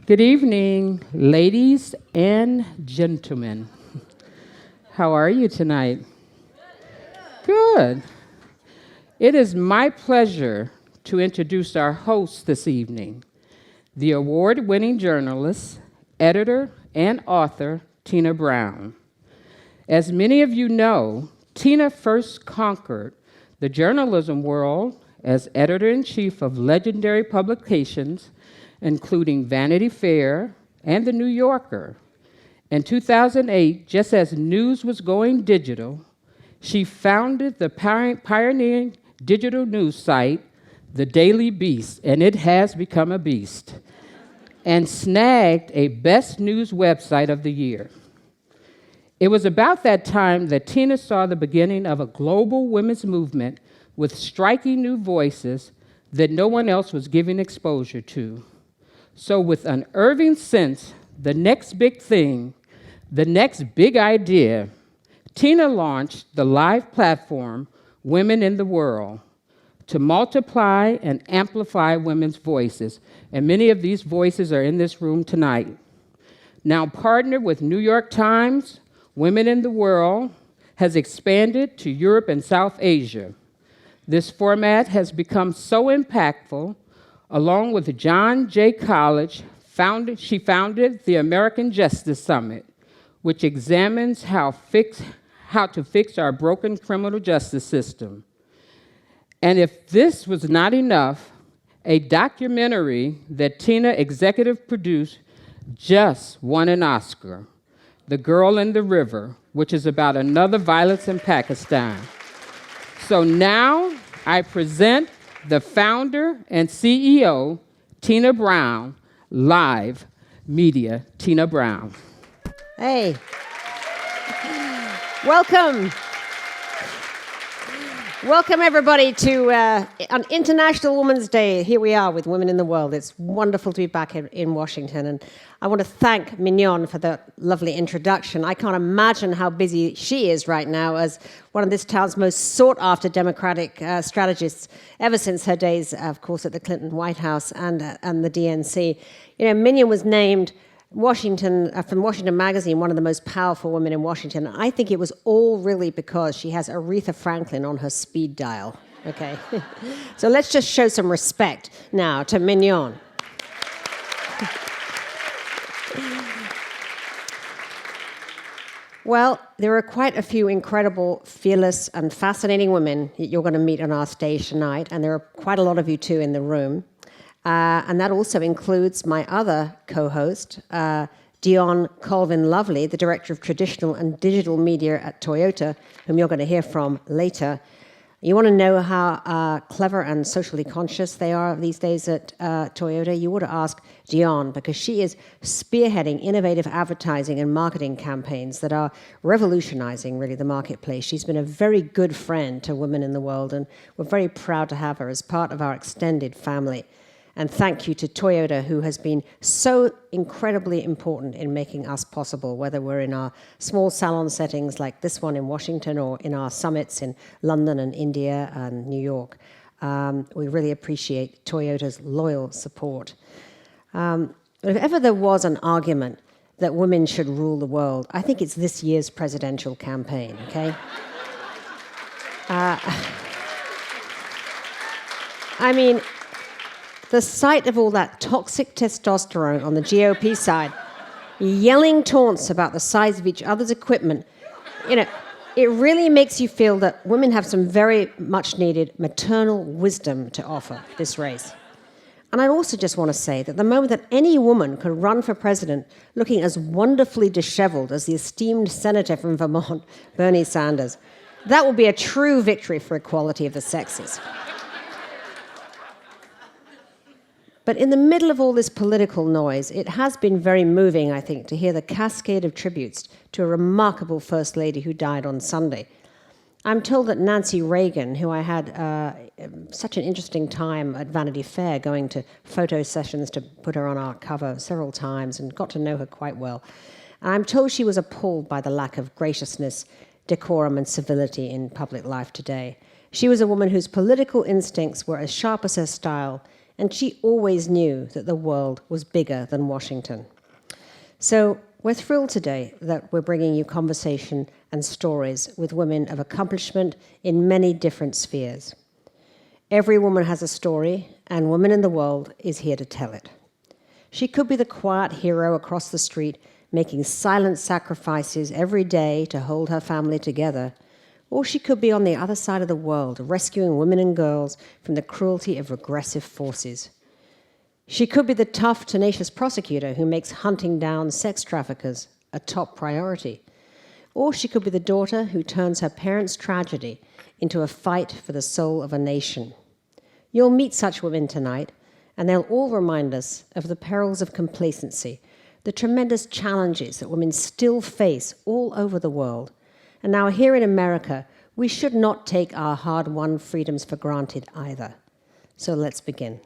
Good evening, ladies and gentlemen. How are you tonight? Good. It is my pleasure to introduce our host this evening, the award-winning journalist, editor, and author, Tina Brown. As many of you know, Tina first conquered the journalism world as editor-in-chief of legendary publications, including Vanity Fair and The New Yorker. In 2008, just as news was going digital, she founded the pioneering digital news site, The Daily Beast, and it has become a beast, and snagged a Best News Website of the Year. It was about that time that Tina saw the beginning of a global women's movement with striking new voices that no one else was giving exposure to. So with an unerring sense, the next big thing, the next big idea, Tina launched the live platform, Women in the World, to multiply and amplify women's voices. And many of these voices are in this room tonight. Now partnered with New York Times, Women in the World has expanded to Europe and South Asia. This format has become so impactful. Along with John Jay College, she founded the American Justice Summit, which examines how to fix our broken criminal justice system. And if this was not enough, a documentary that Tina executive produced just won an Oscar, The Girl in the River, which is about another violence in Pakistan. So now I present the founder and CEO, Tina Brown, Live Media, Tina Brown. Hey. Welcome. Welcome, everybody, to on International Women's Day. Here we are with Women in the World. It's wonderful to be back in Washington. And I want to thank Mignon for the lovely introduction. I can't imagine how busy she is right now as one of this town's most sought-after Democratic strategists ever since her days, of course, at the Clinton White House and the DNC. You know, Mignon was named from Washington Magazine, one of the most powerful women in Washington. I think it was all really because she has Aretha Franklin on her speed dial, okay? So let's just show some respect now to Mignon. Well, there are quite a few incredible, fearless, and fascinating women that you're going to meet on our stage tonight, and there are quite a lot of you, too, in the room. And that also includes my other co-host, Dion Colvin-Lovely, the Director of Traditional and Digital Media at Toyota, whom you're going to hear from later. You want to know how clever and socially conscious they are these days at Toyota? You ought to ask Dion, because she is spearheading innovative advertising and marketing campaigns that are revolutionizing, really, the marketplace. She's been a very good friend to Women in the World, and we're very proud to have her as part of our extended family. And thank you to Toyota, who has been so incredibly important in making us possible, whether we're in our small salon settings like this one in Washington or in our summits in London and India and New York. We really appreciate Toyota's loyal support. But if ever there was an argument that women should rule the world, I think it's this year's presidential campaign, okay? I mean, the sight of all that toxic testosterone on the GOP side, yelling taunts about the size of each other's equipment, you know, it really makes you feel that women have some very much needed maternal wisdom to offer this race. And I also just want to say that the moment that any woman could run for president looking as wonderfully disheveled as the esteemed senator from Vermont, Bernie Sanders, that will be a true victory for equality of the sexes. But in the middle of all this political noise, it has been very moving, I think, to hear the cascade of tributes to a remarkable First Lady who died on Sunday. I'm told that Nancy Reagan, who I had such an interesting time at Vanity Fair, going to photo sessions to put her on our cover several times and got to know her quite well. And I'm told she was appalled by the lack of graciousness, decorum, and civility in public life today. She was a woman whose political instincts were as sharp as her style, and she always knew that the world was bigger than Washington. So we're thrilled today that we're bringing you conversation and stories with women of accomplishment in many different spheres. Every woman has a story, and Woman in the World is here to tell it. She could be the quiet hero across the street, making silent sacrifices every day to hold her family together, or she could be on the other side of the world, rescuing women and girls from the cruelty of regressive forces. She could be the tough, tenacious prosecutor who makes hunting down sex traffickers a top priority. Or she could be the daughter who turns her parents' tragedy into a fight for the soul of a nation. You'll meet such women tonight, and they'll all remind us of the perils of complacency, the tremendous challenges that women still face all over the world. And now here in America, we should not take our hard-won freedoms for granted either. So let's begin.